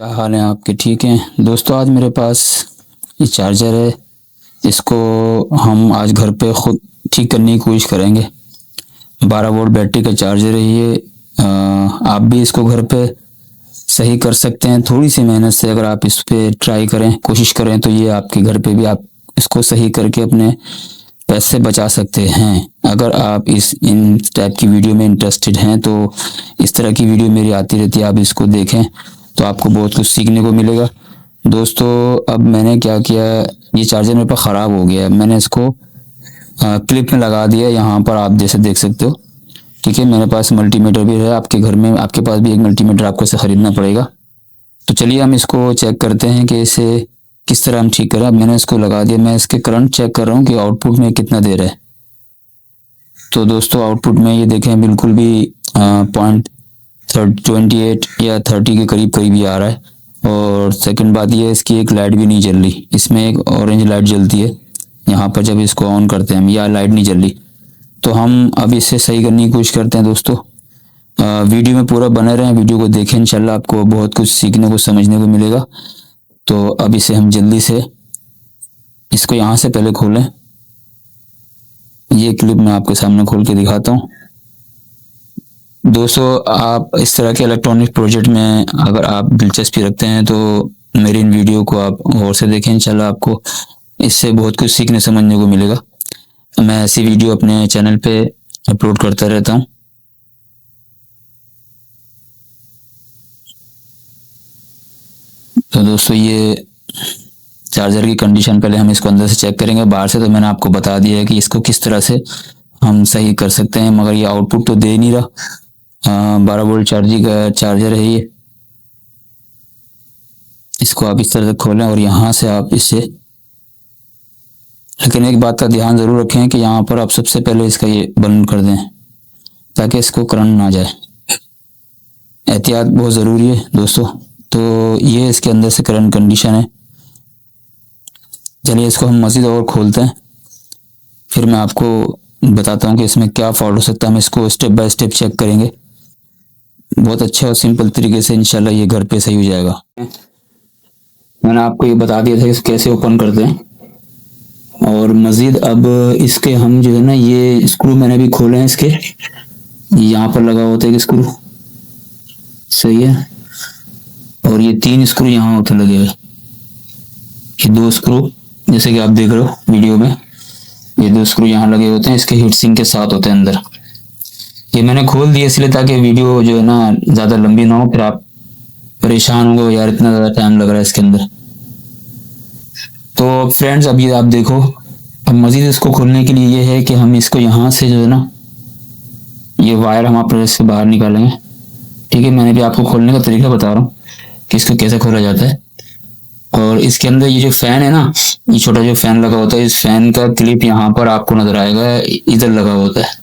क्या हाल है आपके? ठीक हैं दोस्तों। आज मेरे पास ये चार्जर है, इसको हम आज घर पे खुद ठीक करने की कोशिश करेंगे। 12 वोल्ट बैटरी का चार्जर है ये। आप भी इसको घर पे सही कर सकते हैं थोड़ी सी मेहनत से। अगर आप इस पे ट्राई करें, कोशिश करें, तो ये आपके घर पे भी आप इसको सही करके अपने पैसे बचा सकते हैं। अगर आप इन टाइप की वीडियो में इंटरेस्टेड हैं तो इस तरह की वीडियो मेरी आती रहती है, आप इसको देखें तो आपको बहुत कुछ सीखने को मिलेगा। दोस्तों, अब मैंने क्या किया, ये चार्जर मेरे पास ख़राब हो गया है। मैंने इसको क्लिप में लगा दिया, यहाँ पर आप जैसे देख सकते हो। ठीक है, मेरे पास मल्टीमीटर भी है, आपके घर में आपके पास भी एक मल्टीमीटर आपको इसे ख़रीदना पड़ेगा। तो चलिए हम इसको चेक करते हैं कि इसे किस तरह हम ठीक करें। अब मैंने इसको लगा दिया, मैं इसके करंट चेक कर रहा हूँ कि आउटपुट में कितना दे रहा है। तो दोस्तों, आउटपुट में ये देखें बिल्कुल भी पॉइंट 28 या 30 के करीब करीब ही आ रहा है। और सेकंड बात ये है, इसकी एक लाइट भी नहीं जल रही। इसमें एक ऑरेंज लाइट जलती है यहाँ पर, जब इसको ऑन करते हैं हम, यह लाइट नहीं जल रही। तो हम अब इसे सही करने की कोशिश करते हैं दोस्तों। वीडियो में पूरा बने रहें, वीडियो को देखें, इंशाल्लाह आपको बहुत कुछ सीखने को समझने को मिलेगा। तो अब इसे हम जल्दी से इसको यहाँ से पहले खोलें। ये क्लिप मैं आपके सामने खोल के दिखाता हूँ। दोस्तों, आप इस तरह के इलेक्ट्रॉनिक प्रोजेक्ट में अगर आप दिलचस्पी रखते हैं तो मेरी इन वीडियो को आप गौर से देखें, इंशाल्लाह आपको इससे बहुत कुछ सीखने समझने को मिलेगा। मैं ऐसी वीडियो अपने चैनल पे अपलोड करता रहता हूँ। तो दोस्तों, ये चार्जर की कंडीशन पहले हम इसको अंदर से चेक करेंगे। बाहर से तो मैंने आपको बता दिया है कि इसको किस तरह से हम सही कर सकते हैं, मगर ये आउटपुट तो दे नहीं रहा। 12 वोल्ट चार्जिंग का चार्जर है ये। इसको आप इस तरह से खोलें और यहाँ से आप इसे, लेकिन एक बात का ध्यान ज़रूर रखें कि यहाँ पर आप सबसे पहले इसका ये बंद कर दें ताकि इसको करंट ना जाए। एहतियात बहुत ज़रूरी है दोस्तों। तो ये इसके अंदर से करंट कंडीशन है। चलिए इसको हम मज़ीद और खोलते हैं, फिर मैं आपको बताता हूँ कि इसमें क्या फॉल्ट हो सकता है। हम इसको स्टेप बाय स्टेप चेक करेंगे, बहुत अच्छे और सिंपल तरीके से। इंशाल्लाह ये घर पे सही हो जाएगा। मैंने आपको ये बता दिया था कि कैसे ओपन करते हैं। और मज़ीद अब इसके हम जो है ना, ये स्क्रू मैंने भी खोले हैं इसके, यहाँ पर लगा होता है कि स्क्रू सही है। और ये 3 स्क्रू यहाँ होते लगे हुए, ये 2 स्क्रू जैसे कि आप देख रहे हो वीडियो में, ये 2 स्क्रू यहाँ लगे होते हैं, इसके हीट सिंक के साथ होते हैं अंदर। ये मैंने खोल दिया इसलिए ताकि वीडियो जो है ना ज़्यादा लंबी ना हो, फिर आप परेशान होंगे यार इतना ज़्यादा टाइम लग रहा है इसके अंदर। तो फ्रेंड्स, अब ये आप देखो, अब मज़ीद इसको खोलने के लिए ये है कि हम इसको यहाँ से जो है ना, ये वायर हम आप इससे बाहर निकालेंगे। ठीक है, मैंने भी आपको खोलने का तरीका बता रहा हूँ कि इसको कैसे खोला जाता है। और इसके अंदर ये जो फैन है ना, ये छोटा जो फैन लगा होता है, इस फैन का क्लिप यहाँ पर आपको नजर आएगा, इधर लगा होता है,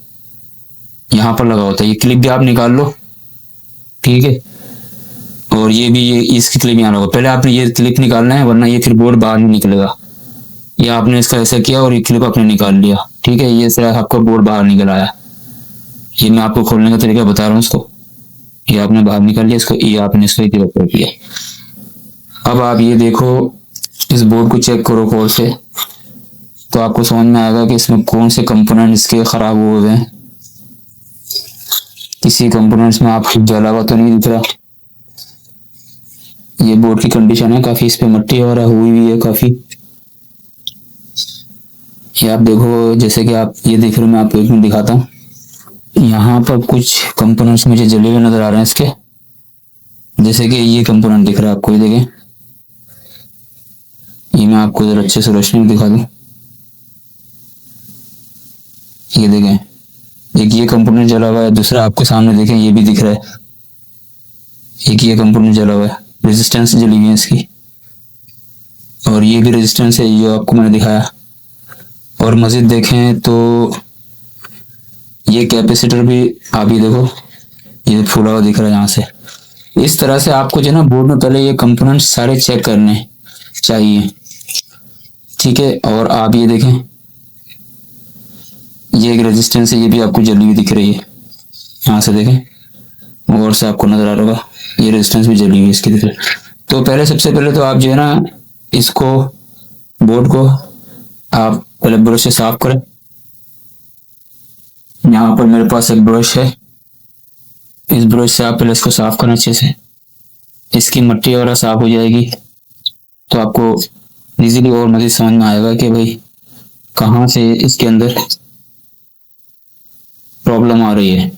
यहाँ पर लगा होता है। ये क्लिप भी आप निकाल लो, ठीक है। और ये भी, ये इसकी क्लिप यहाँ लगा। पहले आपने ये क्लिप निकालना है, वरना ये फिर बोर्ड बाहर नहीं निकलेगा। ये आपने इसका ऐसा किया और ये क्लिप आपने निकाल लिया, ठीक है। ये सिर्फ आपका बोर्ड बाहर निकल आया। ये मैं आपको खोलने का तरीका बता रहा हूँ इसको। ये आपने बाहर निकाल लिया इसको, ये आपने इसको इधर कर दिया। अब आप ये देखो, इस बोर्ड को चेक करो कौन से, तो आपको समझ में आएगा कि इसमें कौन से कंपोनेंट इसके खराब हुए हैं। किसी कंपोनेंट्स में आपको जला हुआ तो नहीं दिख रहा। ये बोर्ड की कंडीशन है, काफी इस पे मट्टी वगैरह हुई हुई है काफी। ये आप देखो, जैसे कि आप ये देख रहे हो, मैं आपको एक मिनट दिखाता हूँ। यहाँ पर कुछ कंपोनेंट्स मुझे जले हुए नजर आ रहे हैं इसके, जैसे कि ये कंपोनेंट दिख रहा है आपको, ये देखें। ये मैं आपको जरा अच्छे से रोशनी में दिखा दूं। ये देखें, एक ये कंपोनेंट जला हुआ है, दूसरा आपके सामने देखें ये भी दिख रहा है, एक ये कंपोनेंट जला हुआ है, रेजिस्टेंस जली हुई है इसकी। और ये भी रेजिस्टेंस है, ये आपको मैंने दिखाया। और मजीद देखें तो ये कैपेसिटर भी आप ये देखो, ये फूला हुआ दिख रहा है यहाँ से। इस तरह से आपको जो है ना बोर्ड में पहले ये कंपोनेंट सारे चेक करने चाहिए, ठीक है। और आप ये देखें, ये एक रेजिस्टेंस है, ये भी आपको जली हुई दिख रही है, यहाँ से देखें, और से आपको नजर आ रहा होगा ये रेजिस्टेंस भी जली हुई है इसकी दिख रही है। तो पहले सबसे पहले तो आप जो है ना इसको बोर्ड को आप पहले ब्रश से साफ करें। यहाँ पर मेरे पास एक ब्रश है, इस ब्रश से आप पहले इसको साफ करें अच्छे से, इसकी मट्टी वगैरह साफ हो जाएगी तो आपको इजीली और मज़ीद समझ में आएगा कि भाई कहाँ से इसके अंदर प्रॉब्लम आ रही है।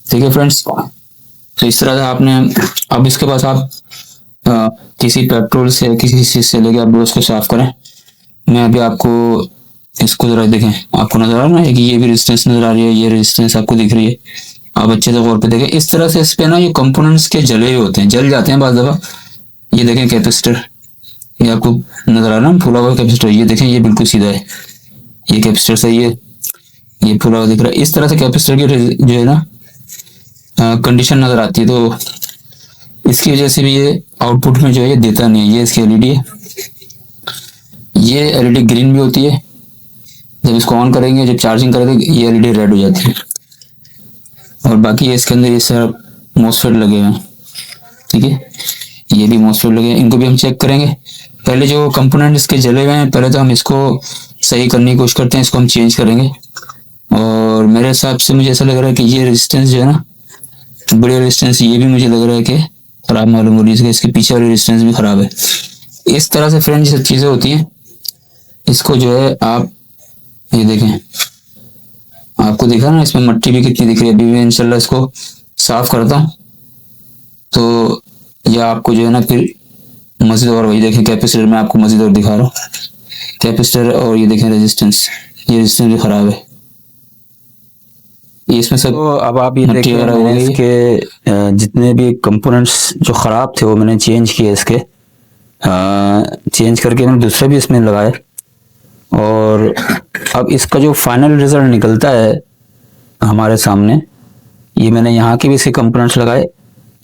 ठीक है फ्रेंड्स, तो इस तरह से आपने अब इसके पास आप किसी पेट्रोल से किसी चीज से लेके आप ब्रश को साफ करें। मैं अभी आपको इसको जरा देखें, आपको नजर आ रहा है कि ये भी रेजिस्टेंस नजर आ रही है, ये रेजिस्टेंस आपको दिख रही है। आप अच्छे से गौर पे देखें, इस तरह से इस पे ना ये कंपोनेंट्स के जले हुए होते हैं, जल जाते हैं बाज़ दफा। ये देखें कैपेसिटर, ये आपको नजर आ रहा है फूला हुआ कैपेसिटर, ये देखें ये बिल्कुल सीधा है, ये कैपेसिटर सही है, ये फूला हुआ दिख रहा है। इस तरह से कैपेसिटर की जो है ना कंडीशन नजर आती है, तो इसकी वजह से भी ये आउटपुट में जो है ये देता नहीं है। ये इसकी एलईडी है, ये एलईडी ग्रीन भी होती है, जब इसको ऑन करेंगे जब चार्जिंग करेंगे ये एलईडी रेड हो जाती है। और बाकी इसके अंदर ये सब मॉसफेट लगे हुए हैं, ठीक है, ये भी मॉसफेट लगे हैं, इनको भी हम चेक करेंगे। पहले जो कंपोनेंट इसके जले हुए हैं पहले तो हम इसको सही करने की कोशिश करते हैं, इसको हम चेंज करेंगे। और मेरे हिसाब से मुझे ऐसा लग रहा है कि ये रेजिस्टेंस जो है ना बड़ी रेजिस्टेंस, ये भी मुझे लग रहा है कि खराब मालूम हो रही है, इसके पीछे वाली रेजिस्टेंस भी खराब है। इस तरह से फ्रेंड ये सब चीज़ें होती हैं। इसको जो है आप ये देखें, आपको दिखा ना इसमें मट्टी भी कितनी दिख रही है। अभी मैं इंशाल्लाह इसको साफ करता हूँ तो यह आपको जो है ना फिर मजीद और वही देखें कैपेसिटर में आपको मजीद और दिखा रहा हूँ कैपेसिटर, और ये देखें रेजिस्टेंस, ये रेजिस्टेंस भी खराब है, इसमें सब। तो अब आप ये देखिए मैंने इसके जितने भी कंपोनेंट्स जो ख़राब थे वो मैंने चेंज किए, इसके चेंज करके मैंने दूसरे भी इसमें लगाए। और अब इसका जो फाइनल रिजल्ट निकलता है हमारे सामने, ये मैंने यहाँ के भी इसके कंपोनेंट्स लगाए।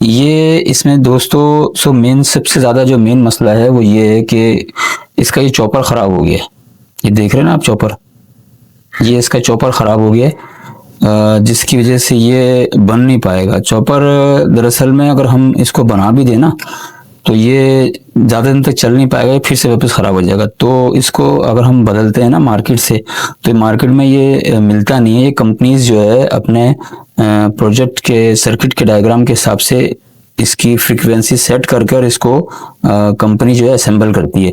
ये इसमें दोस्तों सबसे ज़्यादा जो मेन मसला है वो ये है कि इसका ये चॉपर ख़राब हो गया। ये देख रहे हैं ना आप चॉपर, ये इसका चॉपर ख़राब हो गया, जिसकी वजह से ये बन नहीं पाएगा चॉपर। दरअसल में अगर हम इसको बना भी दें ना तो ये ज़्यादा दिन तक चल नहीं पाएगा, फिर से वापस ख़राब हो जाएगा। तो इसको अगर हम बदलते हैं ना मार्केट से, तो मार्केट में ये मिलता नहीं है। ये कंपनीज जो है अपने प्रोजेक्ट के सर्किट के डायग्राम के हिसाब से इसकी फ्रीक्वेंसी सेट कर इसको कंपनी जो है असेंबल करती है।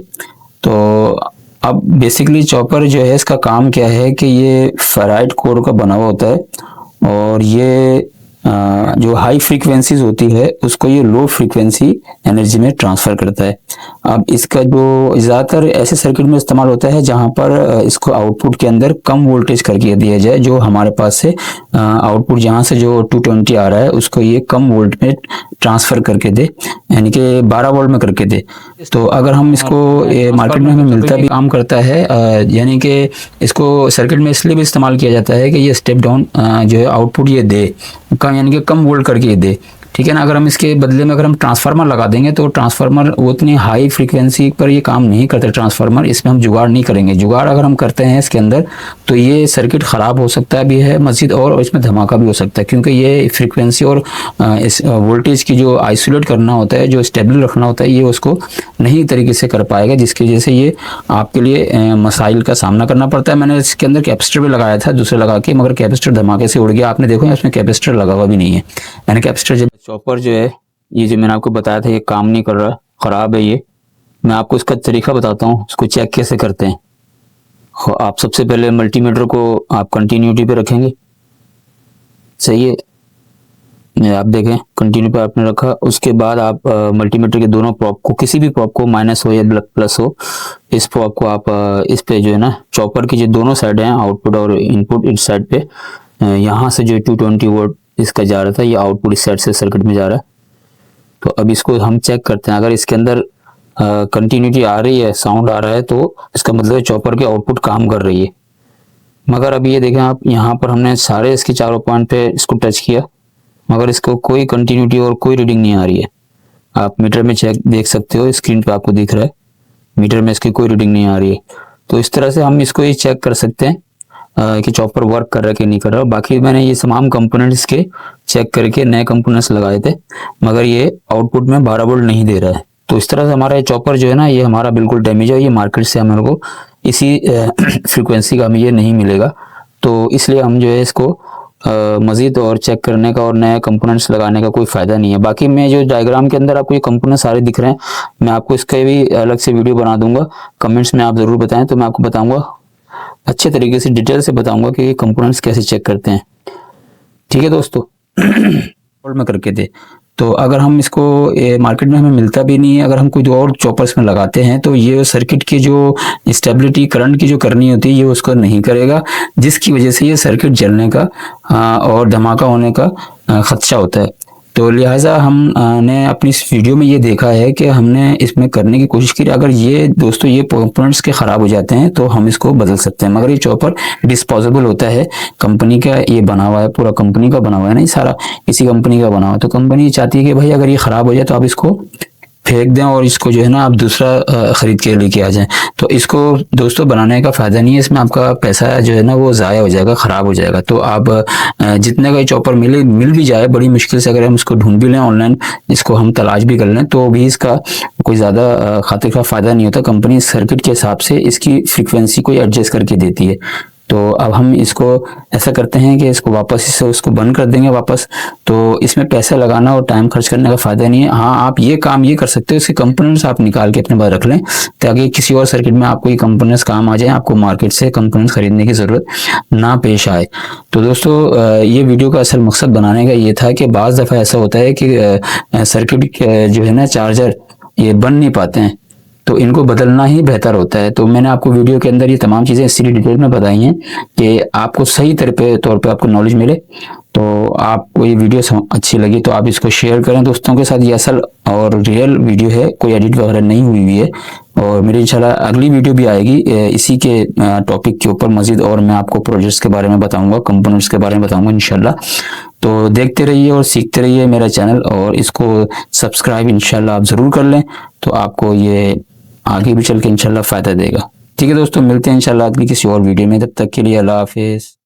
तो अब बेसिकली चॉपर जो है इसका काम क्या है कि ये फेराइट कोर का बना हुआ होता है, और ये जो हाई फ्रीक्वेंसीज होती है उसको ये लो फ्रीक्वेंसी एनर्जी में ट्रांसफ़र करता है। अब इसका जो ज़्यादातर ऐसे सर्किट में इस्तेमाल होता है जहां पर इसको आउटपुट के अंदर कम वोल्टेज करके दिया जाए, जो हमारे पास से आउटपुट जहां से जो 220 आ रहा है उसको ये कम वोल्ट में ट्रांसफ़र करके दे, यानी कि 12 वोल्ट में करके दे। तो अगर हम इसको मार्केट में हमें मिलता भी काम करता है, यानी कि इसको सर्किट में इसलिए भी इस्तेमाल किया जाता है कि ये स्टेप डाउन जो है आउटपुट ये दे, कम यानी कि कम वोल्ट करके दे, ठीक है ना। अगर हम इसके बदले में अगर हम ट्रांसफार्मर लगा देंगे तो ट्रांसफार्मर वो इतनी हाई फ्रीक्वेंसी पर ये काम नहीं करते ट्रांसफार्मर, इसमें हम जुगाड़ नहीं करेंगे। जुगाड़ अगर हम करते हैं इसके अंदर तो ये सर्किट ख़राब हो सकता भी है मज़ीद, और इसमें धमाका भी हो सकता है, क्योंकि ये फ्रीक्वेंसी और इस वोल्टेज की जो आइसोलेट करना होता है, जो स्टेबल रखना होता है, ये उसको नहीं तरीके से कर पाएगा, जिसकी वजह से ये आपके लिए मसाइल का सामना करना पड़ता है। मैंने इसके अंदर कैपेसिटर भी लगाया था दूसरे लगा के, मगर कैपेसिटर धमाके से उड़ गया। आपने देखो इसमें कैपेसिटर लगा हुआ भी नहीं है, यानी कैपेसिटर जब चॉपर जो है ये जो मैंने आपको बताया था ये काम नहीं कर रहा, ख़राब है ये। मैं आपको इसका तरीका बताता हूँ, इसको चेक कैसे करते हैं। आप सबसे पहले मल्टीमीटर को आप कंटिन्यूटी पे रखेंगे, सही है, आप देखें कंटिन्यू पे आपने रखा। उसके बाद आप मल्टीमीटर के दोनों प्रॉप को, किसी भी प्रॉप को, माइनस हो या प्लस हो, इस प्रॉप को आप इस पे जो है ना चॉपर की जो दोनों साइड हैं आउटपुट और इनपुट, इस साइड पे यहाँ से जो 220 वोल्ट इसका जा रहा था ये आउटपुट इस साइड से सर्किट में जा रहा है। तो अब इसको हम चेक करते हैं, अगर इसके अंदर कंटिन्यूटी आ रही है, साउंड आ रहा है, तो इसका मतलब चॉपर की आउटपुट काम कर रही है। मगर अब ये देखें आप, यहाँ पर हमने सारे इसके चारों पॉइंट पे इसको टच किया, मगर इसको कोई कंटिन्यूटी और कोई रीडिंग नहीं आ रही है। आप मीटर में चेक देख सकते हो, स्क्रीन पे आपको दिख रहा है, मीटर में इसकी कोई रीडिंग नहीं आ रही है। तो इस तरह से हम इसको ये चेक कर सकते हैं कि चॉपर वर्क कर रहा है कि नहीं कर रहा। बाकी मैंने ये तमाम कंपोनेंट्स के चेक करके नए कंपोनेंट्स लगाए थे, मगर ये आउटपुट में 12 वोल्ट नहीं दे रहा है। तो इस तरह से हमारा ये चॉपर जो है ना, ये हमारा बिल्कुल डैमेज है, ये मार्केट से हमारे को इसी फ्रीक्वेंसी का हमें ये नहीं मिलेगा। तो इसलिए हम जो है इसको मज़ीद और चेक करने का और नए कंपोनेंट्स लगाने का कोई फ़ायदा नहीं है। बाकी मैं जो डायग्राम के अंदर आपको ये कंपोनेंट सारे दिख रहे हैं, मैं आपको इसका भी अलग से वीडियो बना दूंगा। कमेंट्स में आप ज़रूर बताएं, तो मैं आपको बताऊंगा अच्छे तरीके से, डिटेल से बताऊंगा कि ये कंपोनेंट्स कैसे चेक करते हैं। ठीक है दोस्तों, होल्ड में करके दे। तो अगर हम इसको मार्केट में हमें मिलता भी नहीं है, अगर हम कोई और चॉपर्स में लगाते हैं तो ये सर्किट की जो स्टेबिलिटी करंट की जो करनी होती है ये उसको नहीं करेगा, जिसकी वजह से ये सर्किट जलने का और धमाका होने का खदशा होता है। तो लिहाजा हमने अपनी इस वीडियो में ये देखा है कि हमने इसमें करने की कोशिश की। अगर ये दोस्तों ये कंपोनेंट्स के ख़राब हो जाते हैं तो हम इसको बदल सकते हैं, मगर ये चॉपर डिस्पोजेबल होता है, कंपनी का ये बना हुआ है, पूरा कंपनी का बना हुआ है, नहीं सारा इसी कंपनी का बना हुआ है। तो कंपनी चाहती है कि भाई अगर ये ख़राब हो जाए तो आप इसको फेंक दें और इसको जो है ना आप दूसरा ख़रीद के लेके आ जाएं। तो इसको दोस्तों बनाने का फ़ायदा नहीं है, इसमें आपका पैसा जो है ना वो ज़ाया हो जाएगा, ख़राब हो जाएगा। तो आप जितने का ये चॉपर मिल भी जाए बड़ी मुश्किल से, अगर हम इसको ढूंढ भी लें ऑनलाइन, इसको हम तलाश भी कर लें, तो भी इसका कोई ज़्यादा खातिर का फ़ायदा नहीं होता। कंपनी सर्किट के हिसाब से इसकी फ्रीक्वेंसी को एडजस्ट करके देती है। तो अब हम इसको ऐसा करते हैं कि इसको वापस इससे उसको बंद कर देंगे वापस। तो इसमें पैसा लगाना और टाइम खर्च करने का फ़ायदा नहीं है। हाँ, आप ये काम ये कर सकते हो, इसके कंपोनेंट्स आप निकाल के अपने पास रख लें, ताकि किसी और सर्किट में आपको ये कंपोनेंट्स काम आ जाए, आपको मार्केट से कंपोनेंट्स खरीदने की ज़रूरत ना पेश आए। तो दोस्तों ये वीडियो का असल मकसद बनाने का ये था कि बाज़ दफ़ा ऐसा होता है कि सर्किट जो है ना चार्जर ये बन नहीं पाते हैं, तो इनको बदलना ही बेहतर होता है। तो मैंने आपको वीडियो के अंदर ये तमाम चीज़ें इसी डिटेल में बताई हैं कि आपको सही तौर पे आपको नॉलेज मिले। तो आपको ये वीडियो अच्छी लगी तो आप इसको शेयर करें दोस्तों के साथ। ये असल और रियल वीडियो है, कोई एडिट वगैरह नहीं हुई है। और मेरी इंशाल्लाह अगली वीडियो भी आएगी इसी के टॉपिक के ऊपर मज़ीद, और मैं आपको प्रोजेक्ट्स के बारे में बताऊँगा, कंपोनेंट्स के बारे में बताऊँगा इंशाल्लाह। तो देखते रहिए और सीखते रहिए मेरा चैनल, और इसको सब्सक्राइब इंशाल्लाह आप ज़रूर कर लें, तो आपको ये आगे भी चल के इंशाल्लाह फ़ायदा देगा। ठीक है दोस्तों, मिलते हैं इंशाल्लाह अगली किसी और वीडियो में, तब तक के लिए अल्लाह हाफिज़।